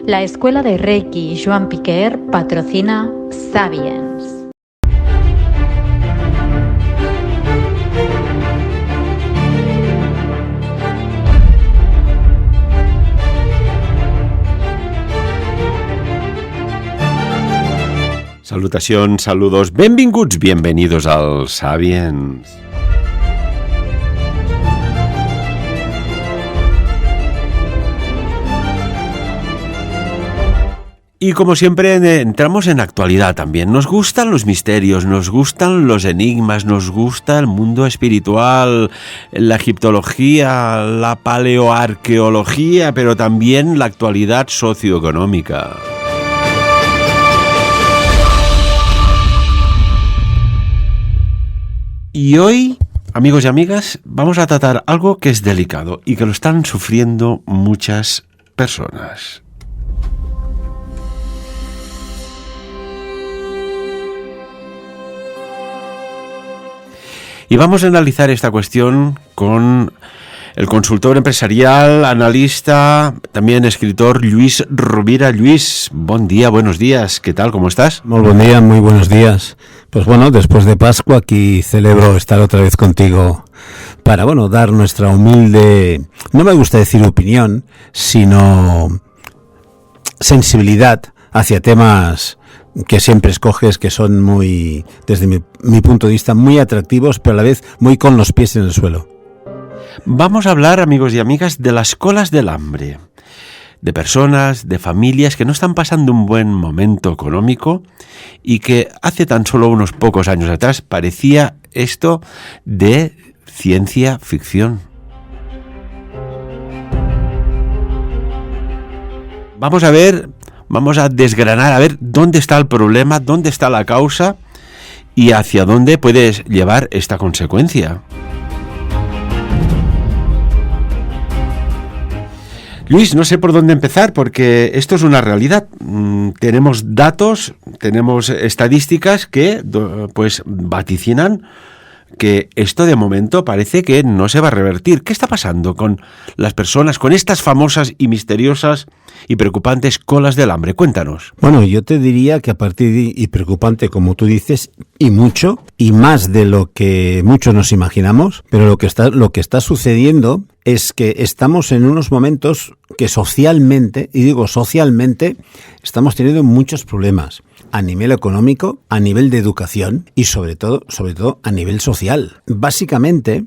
La Escuela de Reiki Joan Piquer patrocina Sapiens. Salutacions, saludos, benvinguts, bienvenidos al Sapiens. Y como siempre entramos en actualidad también. Nos gustan los misterios, nos gustan los enigmas, nos gusta el mundo espiritual, la egiptología, la paleoarqueología, pero también la actualidad socioeconómica. Y hoy, amigos y amigas, vamos a tratar algo que es delicado y que lo están sufriendo muchas personas. Y vamos a analizar esta cuestión con el consultor empresarial, analista, también escritor Lluís Rovira. Lluís, buen día, buenos días. ¿Qué tal? ¿Cómo estás? Muy buen día, muy buenos días. Pues bueno, después de Pascua aquí celebro estar otra vez contigo para, dar nuestra humilde, no me gusta decir opinión, sino sensibilidad hacia temas que siempre escoges, que son muy, desde mi punto de vista, muy atractivos, pero a la vez muy con los pies en el suelo. Vamos a hablar, amigos y amigas, de las colas del hambre, de personas, de familias que no están pasando un buen momento económico y que hace tan solo unos pocos años atrás parecía esto de ciencia ficción. Vamos a desgranar, a ver dónde está el problema, dónde está la causa y hacia dónde puedes llevar esta consecuencia. Luis, no sé por dónde empezar porque esto es una realidad. Tenemos datos, tenemos estadísticas que pues vaticinan que esto de momento parece que no se va a revertir. ¿Qué está pasando con las personas, con estas famosas y misteriosas y preocupantes colas del hambre? Cuéntanos. Bueno, yo te diría que a partir de, y preocupante como tú dices, y mucho, y más de lo que muchos nos imaginamos, pero lo que está sucediendo es que estamos en unos momentos que socialmente, y digo socialmente, estamos teniendo muchos problemas. A nivel económico, a nivel de educación y sobre todo a nivel social. Básicamente,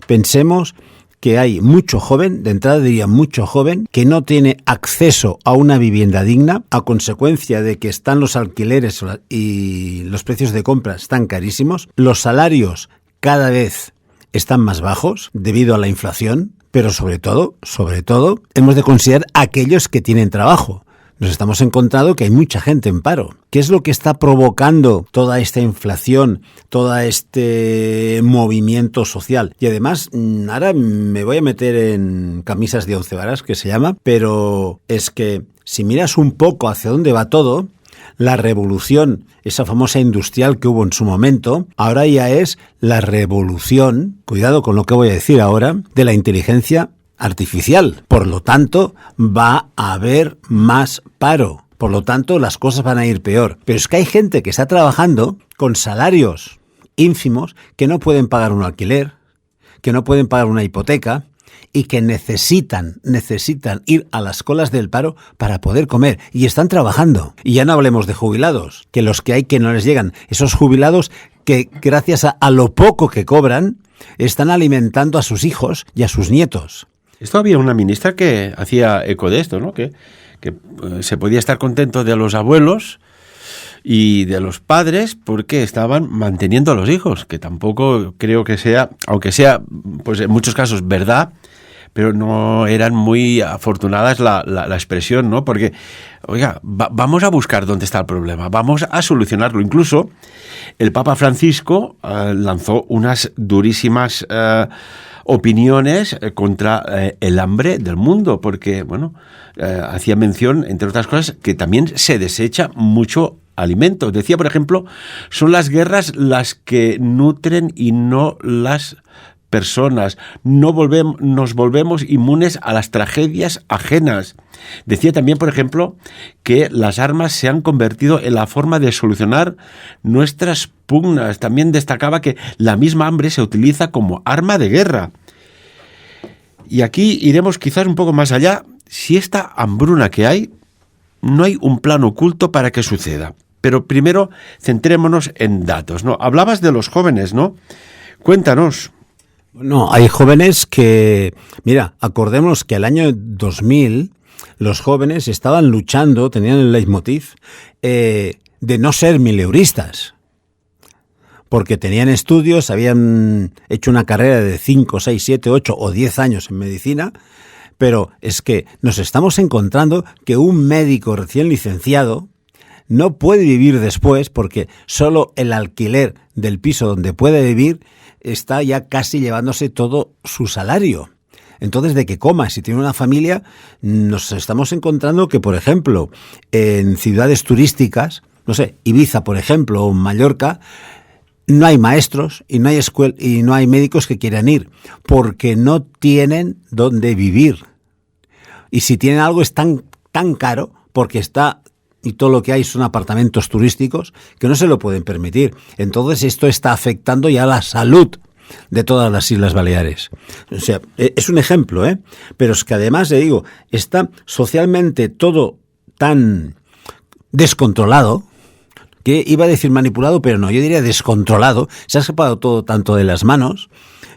pensemos que hay mucho joven, de entrada diría mucho joven, que no tiene acceso a una vivienda digna a consecuencia de que están los alquileres y los precios de compra están carísimos, los salarios cada vez están más bajos debido a la inflación, pero sobre todo, hemos de considerar aquellos que tienen trabajo. Nos estamos encontrando que hay mucha gente en paro. ¿Qué es lo que está provocando toda esta inflación, todo este movimiento social? Y además, ahora me voy a meter en camisas de 11 varas, que se llama, pero es que si miras un poco hacia dónde va todo, la revolución, esa famosa industrial que hubo en su momento, ahora ya es la revolución, cuidado con lo que voy a decir ahora, de la inteligencia artificial. Por lo tanto, va a haber más paro. Por lo tanto, las cosas van a ir peor. Pero es que hay gente que está trabajando con salarios ínfimos que no pueden pagar un alquiler, que no pueden pagar una hipoteca y que necesitan ir a las colas del paro para poder comer. Y están trabajando. Y ya no hablemos de jubilados, que los que hay que no les llegan. Esos jubilados que gracias a lo poco que cobran están alimentando a sus hijos y a sus nietos. Esto había una ministra que hacía eco de esto, ¿no? Que se podía estar contento de los abuelos y de los padres porque estaban manteniendo a los hijos, que tampoco creo que sea, aunque sea pues en muchos casos verdad, pero no eran muy afortunadas la expresión, ¿no? Porque, oiga, vamos a buscar dónde está el problema, vamos a solucionarlo. Incluso el Papa Francisco lanzó unas durísimas opiniones contra el hambre del mundo, porque, hacía mención, entre otras cosas, que también se desecha mucho alimento. Decía, por ejemplo, son las guerras las que nutren y no las personas, nos volvemos inmunes a las tragedias ajenas. Decía también, por ejemplo, que las armas se han convertido en la forma de solucionar nuestras pugnas. También destacaba que la misma hambre se utiliza como arma de guerra. Y aquí iremos quizás un poco más allá. Si esta hambruna que hay, no hay un plan oculto para que suceda. Pero primero centrémonos en datos, ¿no? Hablabas de los jóvenes, ¿no? Cuéntanos. No, hay jóvenes que, mira, acordémonos que el año 2000 los jóvenes estaban luchando, tenían el leitmotiv de no ser mileuristas, porque tenían estudios, habían hecho una carrera de 5, 6, 7, 8 o 10 años en medicina, pero es que nos estamos encontrando que un médico recién licenciado no puede vivir después porque solo el alquiler del piso donde puede vivir está ya casi llevándose todo su salario. Entonces, de que coma, si tiene una familia, nos estamos encontrando que, por ejemplo, en ciudades turísticas, no sé, Ibiza, por ejemplo, o Mallorca, no hay maestros y no hay y no hay médicos que quieran ir, porque no tienen dónde vivir. Y si tienen algo es tan caro, porque está... y todo lo que hay son apartamentos turísticos que no se lo pueden permitir. Entonces esto está afectando ya la salud de todas las Islas Baleares. O sea, es un ejemplo, ¿eh? Pero es que además, le digo, está socialmente todo tan descontrolado, que iba a decir manipulado, pero no, yo diría descontrolado, se ha escapado todo tanto de las manos,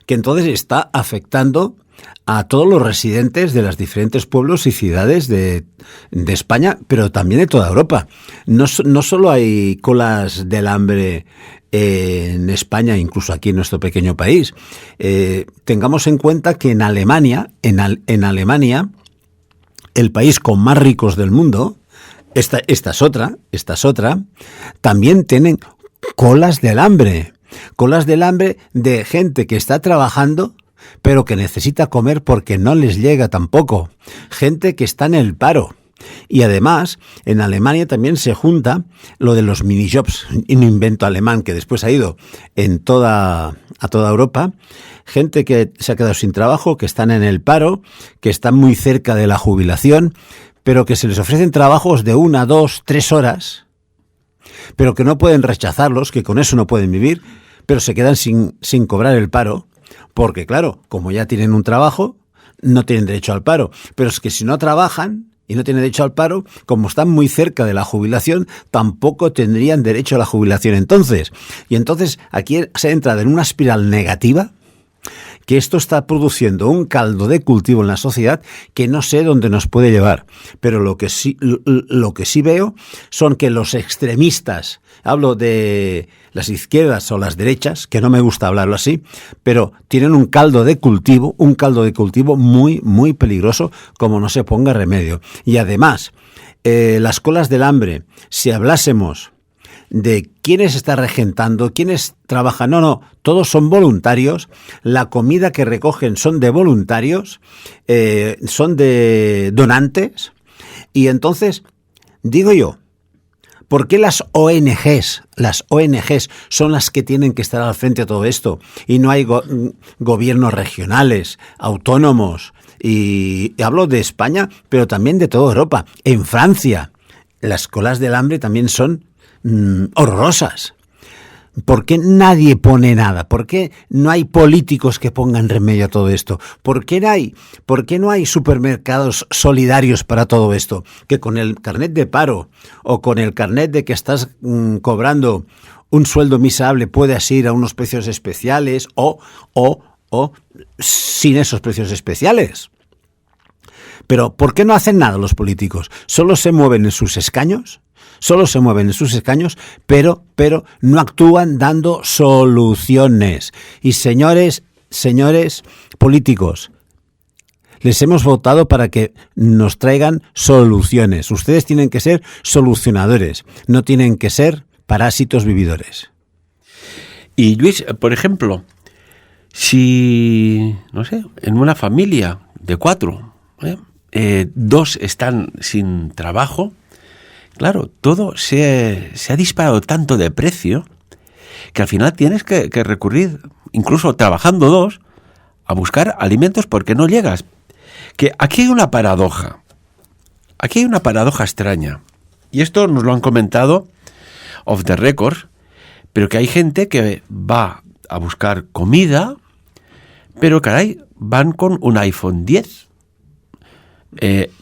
que entonces está afectando a todos los residentes de los diferentes pueblos y ciudades de España, pero también de toda Europa. No solo hay colas del hambre en España, incluso aquí en nuestro pequeño país. Tengamos en cuenta que en Alemania, el país con más ricos del mundo, esta es otra, también tienen colas del hambre de gente que está trabajando pero que necesita comer porque no les llega tampoco. Gente que está en el paro. Y además, en Alemania también se junta lo de los minijobs, un invento alemán que después ha ido a toda Europa. Gente que se ha quedado sin trabajo, que están en el paro, que están muy cerca de la jubilación, pero que se les ofrecen trabajos de 1, 2, 3 horas, pero que no pueden rechazarlos, que con eso no pueden vivir, pero se quedan sin cobrar el paro. Porque claro, como ya tienen un trabajo, no tienen derecho al paro. Pero es que si no trabajan y no tienen derecho al paro, como están muy cerca de la jubilación, tampoco tendrían derecho a la jubilación entonces. Y entonces aquí se entra en una espiral negativa, que esto está produciendo un caldo de cultivo en la sociedad que no sé dónde nos puede llevar. Pero lo que sí veo son que los extremistas, hablo de las izquierdas o las derechas, que no me gusta hablarlo así, pero tienen un caldo de cultivo muy, muy peligroso, como no se ponga remedio. Y además, las colas del hambre, si hablásemos de quiénes está regentando, quiénes trabajan, no, todos son voluntarios, la comida que recogen son de voluntarios, son de donantes, y entonces, digo yo, ¿por qué las ONGs son las que tienen que estar al frente de todo esto? Y no hay gobiernos regionales, autónomos, y hablo de España, pero también de toda Europa. En Francia, las colas del hambre también son horrorosas. ¿Por qué nadie pone nada? ¿Por qué no hay políticos que pongan remedio a todo esto? ¿Por qué no hay supermercados solidarios para todo esto? Que con el carnet de paro o con el carnet de que estás cobrando un sueldo miserable puedas ir a unos precios especiales o sin esos precios especiales. Pero ¿por qué no hacen nada los políticos? Solo se mueven en sus escaños, pero no actúan dando soluciones. Y señores políticos, les hemos votado para que nos traigan soluciones. Ustedes tienen que ser solucionadores, no tienen que ser parásitos vividores. Y Luis, por ejemplo, si, no sé, en una familia de 4, 2 están sin trabajo, claro, todo se ha disparado tanto de precio que al final tienes que recurrir, incluso trabajando 2, a buscar alimentos porque no llegas. Que aquí hay una paradoja. Aquí hay una paradoja extraña. Y esto nos lo han comentado off the record, pero que hay gente que va a buscar comida, pero caray, van con un iPhone 10.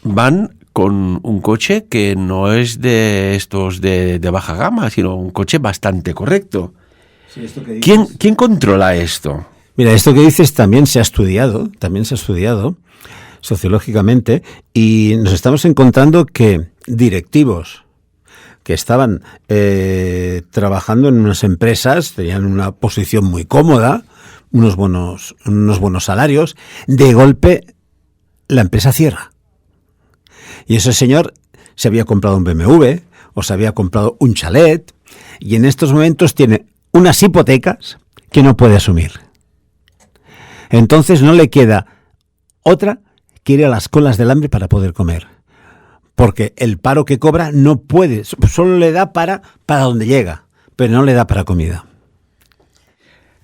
Van con un coche que no es de estos de baja gama, sino un coche bastante correcto. Sí, esto que dices... ¿Quién controla esto? Mira, esto que dices también se ha estudiado sociológicamente, y nos estamos encontrando que directivos que estaban trabajando en unas empresas, tenían una posición muy cómoda, unos buenos salarios, de golpe la empresa cierra. Y ese señor se había comprado un BMW o se había comprado un chalet y en estos momentos tiene unas hipotecas que no puede asumir. Entonces no le queda otra que ir a las colas del hambre para poder comer. Porque el paro que cobra no puede, solo le da para donde llega, pero no le da para comida.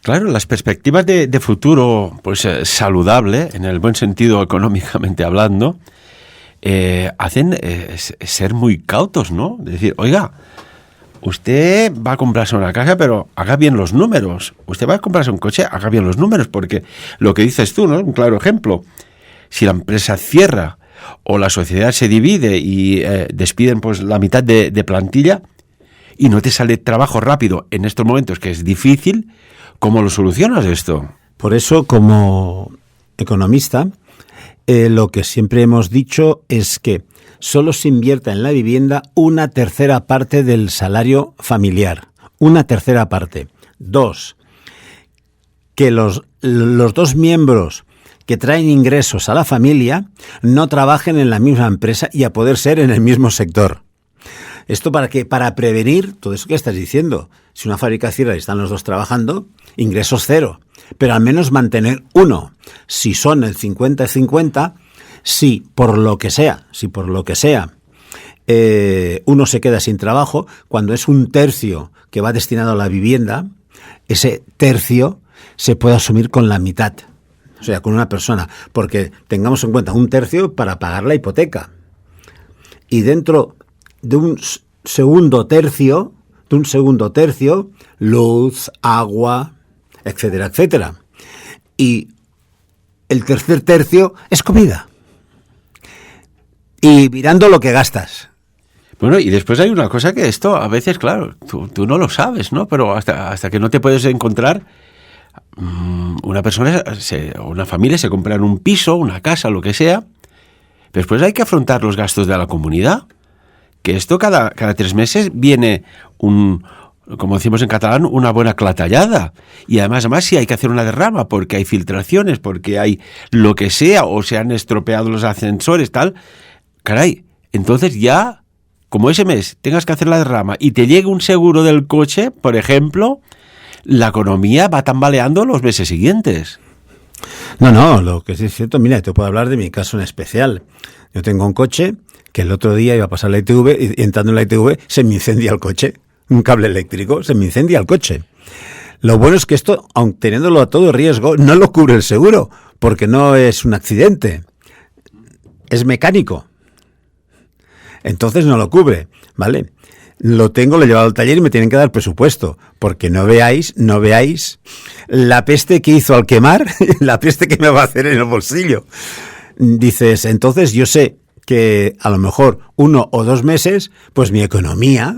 Claro, las perspectivas de futuro, pues saludable, en el buen sentido económicamente hablando, hacen ser muy cautos, ¿no? Decir, oiga, usted va a comprarse una casa, pero haga bien los números. Usted va a comprarse un coche, haga bien los números, porque lo que dices tú, ¿no? Un claro ejemplo. Si la empresa cierra o la sociedad se divide y despiden pues la mitad de plantilla y no te sale trabajo rápido en estos momentos, que es difícil, ¿cómo lo solucionas esto? Por eso, como economista, lo que siempre hemos dicho es que solo se invierta en la vivienda una tercera parte del salario familiar. Una tercera parte. 2, que los dos miembros que traen ingresos a la familia no trabajen en la misma empresa y a poder ser en el mismo sector. ¿Esto para qué? Para prevenir todo eso que estás diciendo. Si una fábrica cierra y están los dos trabajando, ingresos cero. Pero al menos mantener uno. Si son el 50-50, si por lo que sea, uno se queda sin trabajo, cuando es un tercio que va destinado a la vivienda, ese tercio se puede asumir con la mitad. O sea, con una persona. Porque tengamos en cuenta un tercio para pagar la hipoteca. Y dentro de un segundo tercio, luz, agua, etcétera, etcétera. Y el tercer tercio es comida. Y mirando lo que gastas. Bueno, y después hay una cosa que esto a veces, claro, tú no lo sabes, ¿no? Pero hasta que no te puedes encontrar, una persona, una familia se compran un piso, una casa, lo que sea, pero después hay que afrontar los gastos de la comunidad. Que esto cada 3 meses viene como decimos en catalán, una buena clatallada. Y además si hay que hacer una derrama porque hay filtraciones, porque hay lo que sea, o se han estropeado los ascensores, tal. Caray, entonces ya, como ese mes tengas que hacer la derrama y te llegue un seguro del coche, por ejemplo, la economía va tambaleando los meses siguientes. No, lo que sí es cierto, mira, te puedo hablar de mi caso en especial. Yo tengo un coche que el otro día iba a pasar la ITV y entrando en la ITV se me incendia el coche. Un cable eléctrico, se me incendia el coche. Lo bueno es que esto, aun teniéndolo a todo riesgo, no lo cubre el seguro, porque no es un accidente, es mecánico. Entonces no lo cubre, ¿vale? Lo he llevado al taller y me tienen que dar presupuesto, porque no veáis la peste que hizo al quemar, la peste que me va a hacer en el bolsillo. Dices, entonces yo sé que a lo mejor 1 o 2 meses, pues mi economía,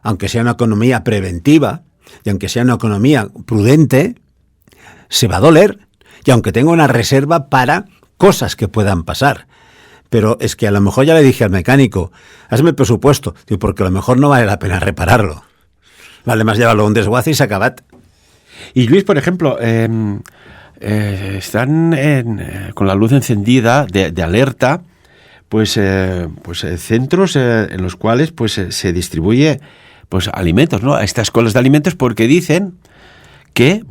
aunque sea una economía preventiva y aunque sea una economía prudente, se va a doler. Y aunque tenga una reserva para cosas que puedan pasar. Pero es que a lo mejor ya le dije al mecánico, hazme el presupuesto, porque a lo mejor no vale la pena repararlo. Vale más llevarlo a un desguace y se acabat. Y Luis, por ejemplo, están con la luz encendida de alerta, pues centros en los cuales pues se distribuye pues alimentos, ¿no? A estas colas de alimentos, porque dicen que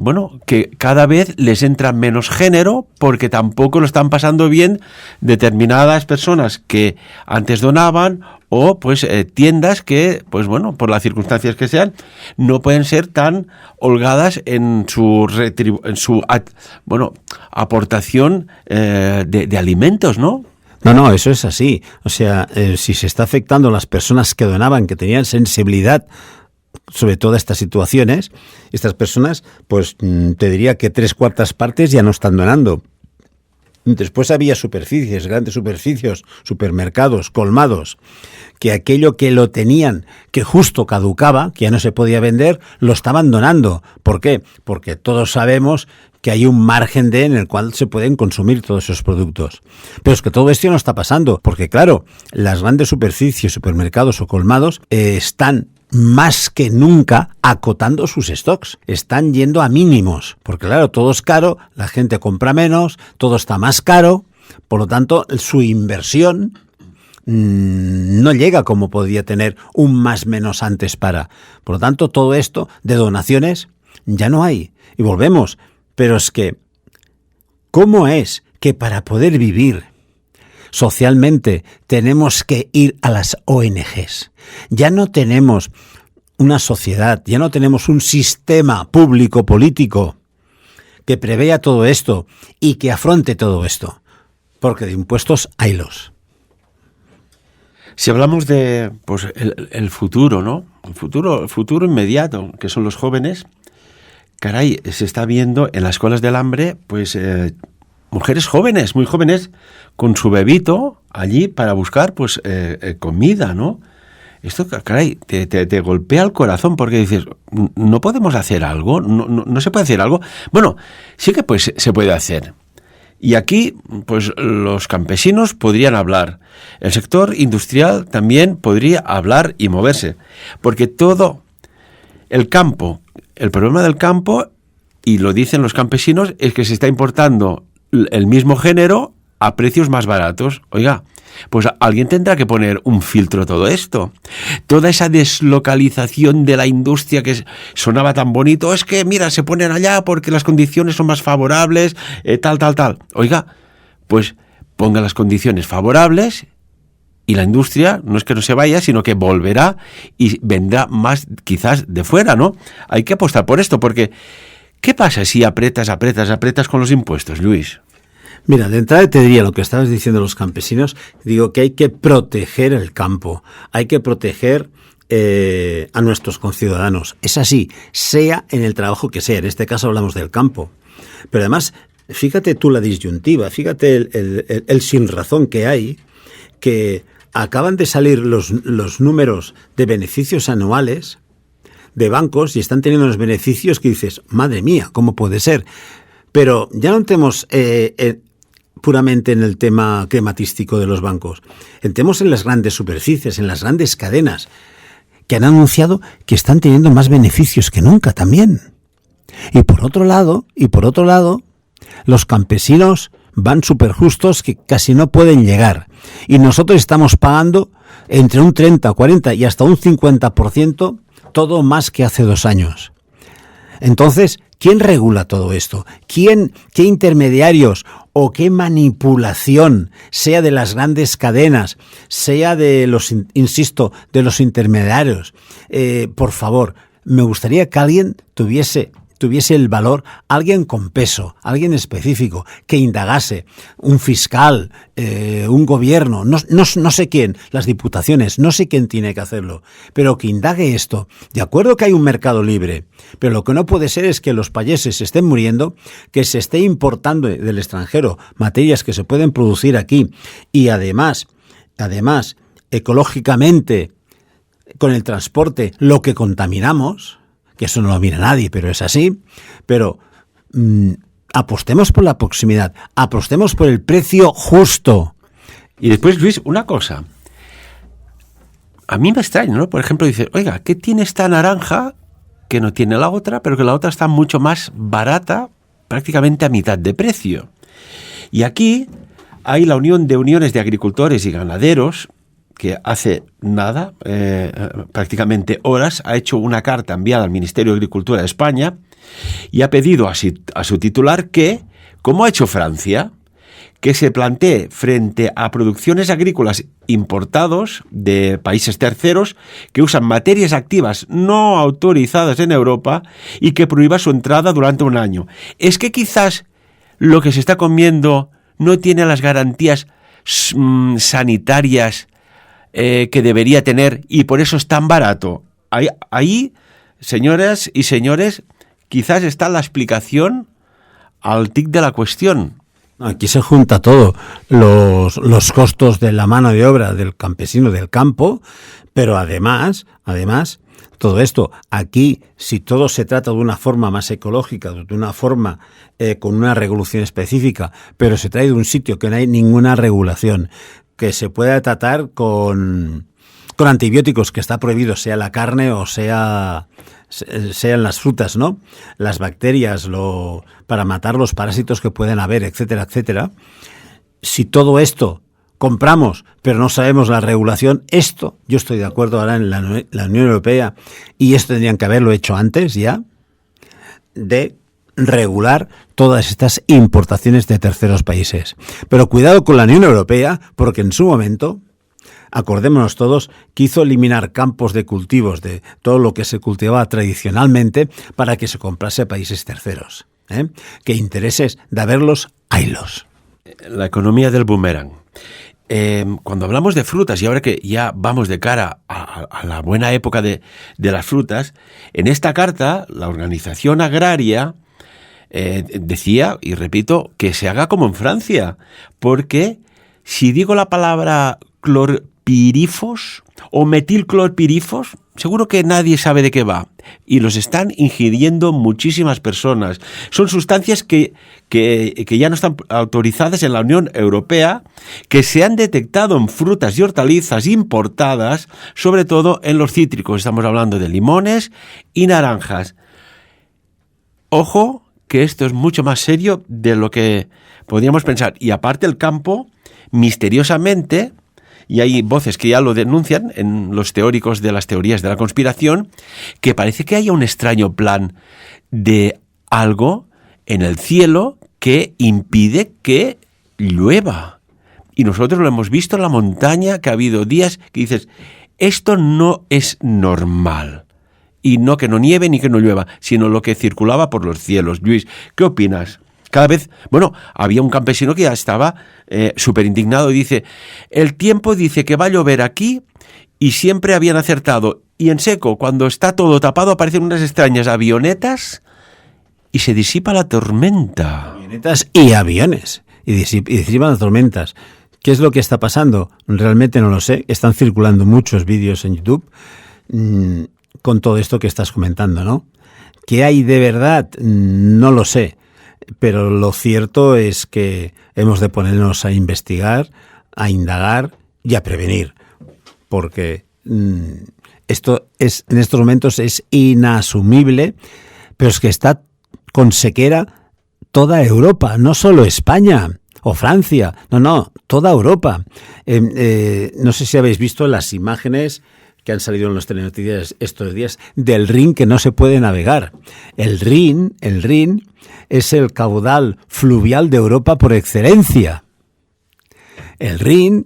cada vez les entra menos género, porque tampoco lo están pasando bien determinadas personas que antes donaban o pues tiendas que, pues bueno, por las circunstancias que sean, no pueden ser tan holgadas en su aportación de alimentos, ¿no? No, eso es así. O sea, si se está afectando a las personas que donaban, que tenían sensibilidad sobre todas estas situaciones, estas personas, pues te diría que 3/4 partes ya no están donando. Después había superficies, grandes superficies, supermercados, colmados, que aquello que lo tenían, que justo caducaba, que ya no se podía vender, lo estaban donando. ¿Por qué? Porque todos sabemos que hay un margen en el cual se pueden consumir todos esos productos. Pero es que todo esto no está pasando, porque claro, las grandes superficies, supermercados o colmados están más que nunca acotando sus stocks, están yendo a mínimos, porque claro, todo es caro, la gente compra menos, todo está más caro, por lo tanto su inversión no llega como podía tener un más menos antes para. Por lo tanto, todo esto de donaciones ya no hay. Y volvemos, pero es que, ¿cómo es que para poder vivir socialmente tenemos que ir a las ONGs? Ya no tenemos una sociedad, ya no tenemos un sistema público político que prevea todo esto y que afronte todo esto, porque de impuestos haylos. Si hablamos de pues el futuro, ¿no? El futuro inmediato, que son los jóvenes, caray, se está viendo en las colas del hambre, pues mujeres jóvenes, muy jóvenes, con su bebito allí para buscar pues comida, ¿no? Esto, caray, te golpea el corazón porque dices, ¿no podemos hacer algo? ¿No se puede hacer algo? Bueno, sí que pues se puede hacer. Y aquí, pues los campesinos podrían hablar. El sector industrial también podría hablar y moverse. Porque todo el campo, el problema del campo, y lo dicen los campesinos, es que se está importando el mismo género a precios más baratos. Oiga, pues alguien tendrá que poner un filtro a todo esto. Toda esa deslocalización de la industria que sonaba tan bonito, es que, mira, se ponen allá porque las condiciones son más favorables, tal. Oiga, pues ponga las condiciones favorables y la industria no es que no se vaya, sino que volverá y vendrá más quizás de fuera, ¿no? Hay que apostar por esto porque ¿qué pasa si apretas con los impuestos, Luis? Mira, de entrada te diría lo que estabas diciendo los campesinos, digo que hay que proteger el campo, hay que proteger a nuestros conciudadanos. Es así, sea en el trabajo que sea, en este caso hablamos del campo. Pero además, fíjate tú la disyuntiva, fíjate el sinrazón que hay, que acaban de salir los números de beneficios anuales de bancos y están teniendo unos beneficios que dices, madre mía, ¿cómo puede ser? Pero ya no tenemos puramente en el tema crematístico de los bancos. Entremos en las grandes superficies, en las grandes cadenas, que han anunciado que están teniendo más beneficios que nunca también. Y por otro lado, los campesinos van súper justos que casi no pueden llegar. Y nosotros estamos pagando entre un 30, 40 y hasta un 50% todo más que hace 2 años. Entonces, ¿quién regula todo esto? ¿Qué intermediarios o qué manipulación, sea de las grandes cadenas, sea de los, insisto, de los intermediarios? Por favor, me gustaría que alguien tuviese el valor, alguien con peso, alguien específico, que indagase, un fiscal, un gobierno, no sé quién, las diputaciones, no sé quién tiene que hacerlo, pero que indague esto. De acuerdo que hay un mercado libre, pero lo que no puede ser es que los payeses se estén muriendo, que se esté importando del extranjero materias que se pueden producir aquí y además, ecológicamente, con el transporte, lo que contaminamos, que eso no lo mira nadie, pero es así, pero apostemos por la proximidad, apostemos por el precio justo. Y después, Luis, una cosa, a mí me extraña, ¿no? Por ejemplo, dice, oiga, ¿qué tiene esta naranja que no tiene la otra, pero que la otra está mucho más barata, prácticamente a mitad de precio? Y aquí hay la Unión de Uniones de Agricultores y Ganaderos, que hace nada, prácticamente horas, ha hecho una carta enviada al Ministerio de Agricultura de España y ha pedido a su titular que, como ha hecho Francia, que se plantee frente a producciones agrícolas importados de países terceros que usan materias activas no autorizadas en Europa y que prohíba su entrada durante un año. Es que quizás lo que se está comiendo no tiene las garantías sanitarias que debería tener y por eso es tan barato. Ahí, señoras y señores, quizás está la explicación al tic de la cuestión. Aquí se junta todo, los costos de la mano de obra del campesino del campo, pero además, todo esto, aquí, si todo se trata de una forma más ecológica, de una forma con una regulación específica, pero se trae de un sitio que no hay ninguna regulación, que se pueda tratar con antibióticos, que está prohibido, sea la carne o sean las frutas, ¿no? Las bacterias, para matar los parásitos que pueden haber, etcétera, etcétera. Si todo esto compramos, pero no sabemos la regulación, esto, yo estoy de acuerdo ahora en la Unión Europea, y esto tendrían que haberlo hecho antes ya, de regular todas estas importaciones de terceros países. Pero cuidado con la Unión Europea, porque en su momento, acordémonos todos, quiso eliminar campos de cultivos de todo lo que se cultivaba tradicionalmente para que se comprase a países terceros. Que intereses de haberlos, haylos. La economía del boomerang. Cuando hablamos de frutas, y ahora que ya vamos de cara a la buena época de las frutas, en esta carta la organización agraria decía, y repito, que se haga como en Francia, porque si digo la palabra clorpirifos o metilclorpirifos, seguro que nadie sabe de qué va. Y los están ingiriendo muchísimas personas. Son sustancias que ya no están autorizadas en la Unión Europea, que se han detectado en frutas y hortalizas importadas, sobre todo en los cítricos. Estamos hablando de limones y naranjas. Ojo, que esto es mucho más serio de lo que podríamos pensar. Y aparte el campo, misteriosamente, y hay voces que ya lo denuncian en los teóricos de las teorías de la conspiración, que parece que haya un extraño plan de algo en el cielo que impide que llueva. Y nosotros lo hemos visto en la montaña, que ha habido días que dices, esto no es normal. Y no que no nieve ni que no llueva, sino lo que circulaba por los cielos. Luis, ¿qué opinas? Cada vez, había un campesino que ya estaba súper indignado y dice, el tiempo dice que va a llover aquí y siempre habían acertado. Y en seco, cuando está todo tapado, aparecen unas extrañas avionetas y se disipa la tormenta. Avionetas y aviones. Y disipan las tormentas. ¿Qué es lo que está pasando? Realmente no lo sé. Están circulando muchos vídeos en YouTube con todo esto que estás comentando, ¿no? ¿Qué hay de verdad? No lo sé. Pero lo cierto es que hemos de ponernos a investigar, a indagar y a prevenir. Porque esto en estos momentos es inasumible, pero es que está con sequera toda Europa, no solo España o Francia, no, toda Europa. No sé si habéis visto las imágenes que han salido en los telenoticias estos días del Rin que no se puede navegar. El Rin es el caudal fluvial de Europa por excelencia. El Rin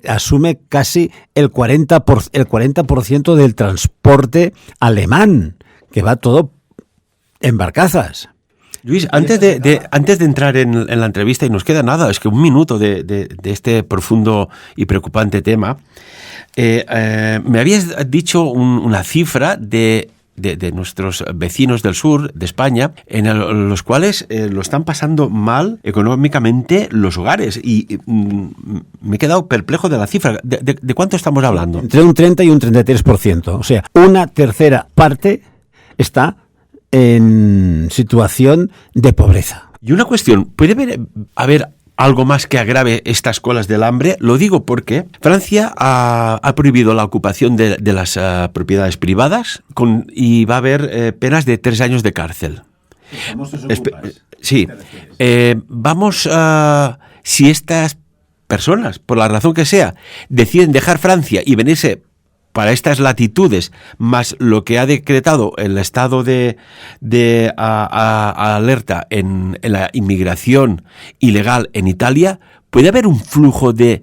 asume casi el 40% del transporte alemán, que va todo en barcazas. Luis, antes de entrar en la entrevista, y nos queda nada, es que un minuto de este profundo y preocupante tema, me habías dicho una cifra de nuestros vecinos del sur de España, en los cuales lo están pasando mal económicamente los hogares. Y me he quedado perplejo de la cifra. ¿De cuánto estamos hablando? Entre un 30 y un 33%. O sea, una tercera parte está en situación de pobreza. Y una cuestión, ¿puede haber algo más que agrave estas colas del hambre? Lo digo porque Francia ha prohibido la ocupación de las propiedades privadas y va a haber penas de 3 años de cárcel. Sí. Si estas personas, por la razón que sea, deciden dejar Francia y venirse para estas latitudes, más lo que ha decretado el estado de alerta en la inmigración ilegal en Italia, ¿puede haber un flujo de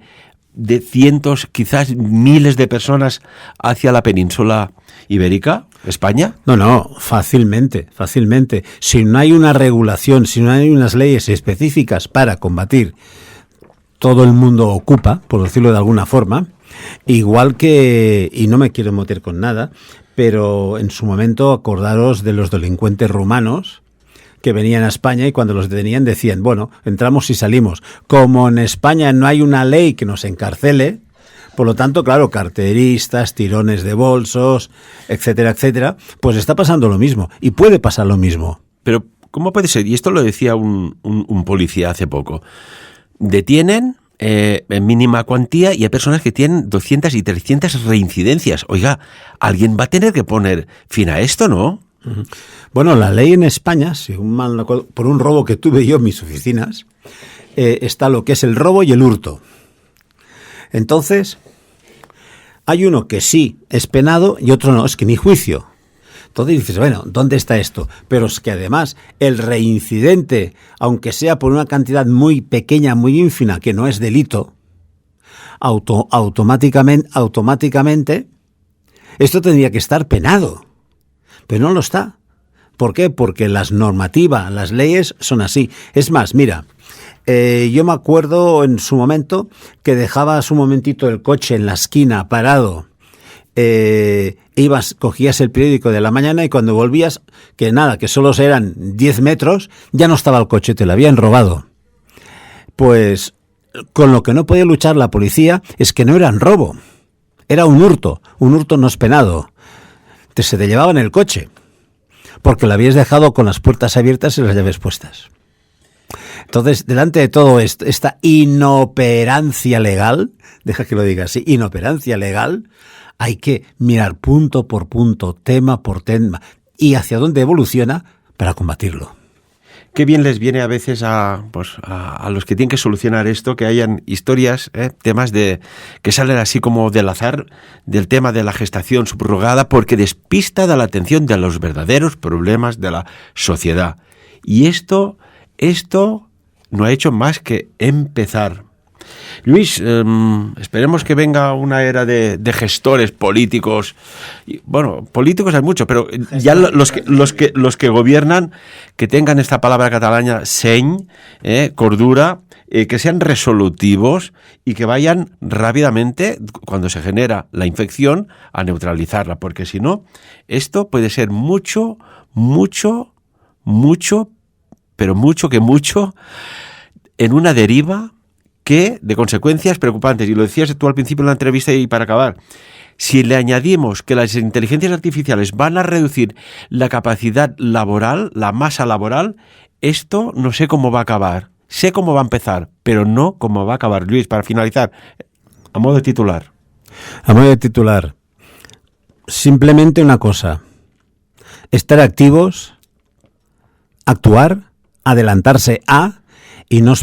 cientos, quizás miles de personas hacia la península ibérica, España? No, fácilmente. Si no hay una regulación, si no hay unas leyes específicas para combatir, todo el mundo ocupa, por decirlo de alguna forma, igual que, y no me quiero meter con nada, pero en su momento acordaros de los delincuentes rumanos que venían a España y cuando los detenían decían, bueno, entramos y salimos. Como en España no hay una ley que nos encarcele, por lo tanto, claro, carteristas, tirones de bolsos, etcétera, pues está pasando lo mismo y puede pasar lo mismo. Pero, ¿cómo puede ser? Y esto lo decía un policía hace poco. Detienen en mínima cuantía y hay personas que tienen 200 y 300 reincidencias. Oiga, alguien va a tener que poner fin a esto, ¿no? Bueno, la ley en España, según mal no recuerdo, por un robo que tuve yo en mis oficinas, está lo que es el robo y el hurto. Entonces, hay uno que sí es penado y otro no, es que ni juicio. Entonces dices, bueno, ¿dónde está esto? Pero es que además el reincidente, aunque sea por una cantidad muy pequeña, muy ínfima, que no es delito, automáticamente, esto tendría que estar penado. Pero no lo está. ¿Por qué? Porque las normativas, las leyes son así. Es más, mira, yo me acuerdo en su momento que dejabas un momentito el coche en la esquina parado, cogías el periódico de la mañana y cuando volvías, que solo eran 10 metros, ya no estaba el coche, te lo habían robado. Pues con lo que no podía luchar la policía es que no era un robo, era un hurto no es penado. Se te llevaban el coche, porque lo habías dejado con las puertas abiertas y las llaves puestas. Entonces, delante de todo esto, esta inoperancia legal, deja que lo diga así, inoperancia legal, hay que mirar punto por punto, tema por tema, y hacia dónde evoluciona para combatirlo. Qué bien les viene a veces a los que tienen que solucionar esto, que hayan historias, temas que salen así como del azar, del tema de la gestación subrogada, porque despista de la atención de los verdaderos problemas de la sociedad. Y esto no ha hecho más que empezar. Luis, esperemos que venga una era de gestores políticos. Bueno, políticos hay muchos, pero ya los que gobiernan, que tengan esta palabra catalana, seny, cordura, que sean resolutivos y que vayan rápidamente, cuando se genera la infección, a neutralizarla, porque si no, esto puede ser mucho, pero mucho, en una deriva que de consecuencias preocupantes. Y lo decías tú al principio de la entrevista y para acabar, si le añadimos que las inteligencias artificiales van a reducir la capacidad laboral, la masa laboral, esto no sé cómo va a acabar. Sé cómo va a empezar, pero no cómo va a acabar. Luis, para finalizar, a modo de titular. Simplemente una cosa. Estar activos, actuar, adelantarse y no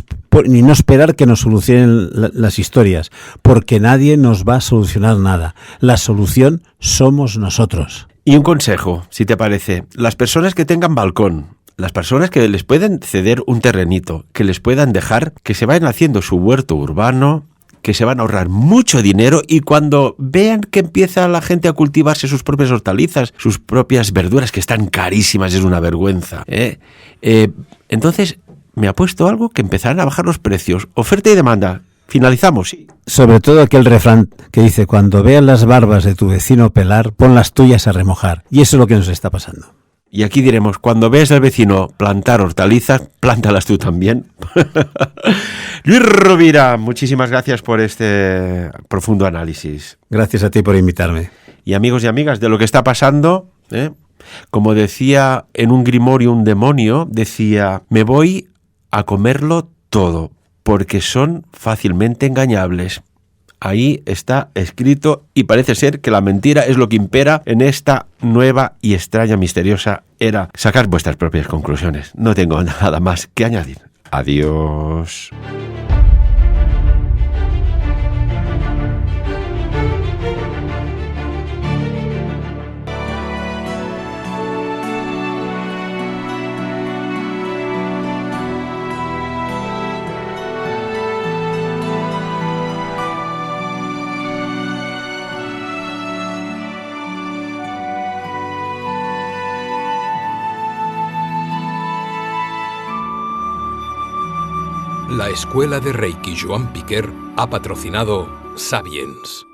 esperar que nos solucionen las historias, porque nadie nos va a solucionar nada. La solución somos nosotros. Y un consejo, si te parece, las personas que tengan balcón, las personas que les pueden ceder un terrenito, que les puedan dejar, que se vayan haciendo su huerto urbano, que se van a ahorrar mucho dinero y cuando vean que empieza la gente a cultivarse sus propias hortalizas, sus propias verduras, que están carísimas, es una vergüenza, entonces me ha puesto algo que empezarán a bajar los precios. Oferta y demanda. Finalizamos. Sobre todo aquel refrán que dice, cuando veas las barbas de tu vecino pelar, pon las tuyas a remojar. Y eso es lo que nos está pasando. Y aquí diremos, cuando veas al vecino plantar hortalizas, plántalas tú también. Luis Rovira, muchísimas gracias por este profundo análisis. Gracias a ti por invitarme. Y amigos y amigas, de lo que está pasando, como decía en un grimorio un demonio, decía, me voy a comerlo todo, porque son fácilmente engañables. Ahí está escrito y parece ser que la mentira es lo que impera en esta nueva y extraña, misteriosa era. Sacad vuestras propias conclusiones. No tengo nada más que añadir. Adiós. La Escuela de Reiki Joan Piquer ha patrocinado Sapiens.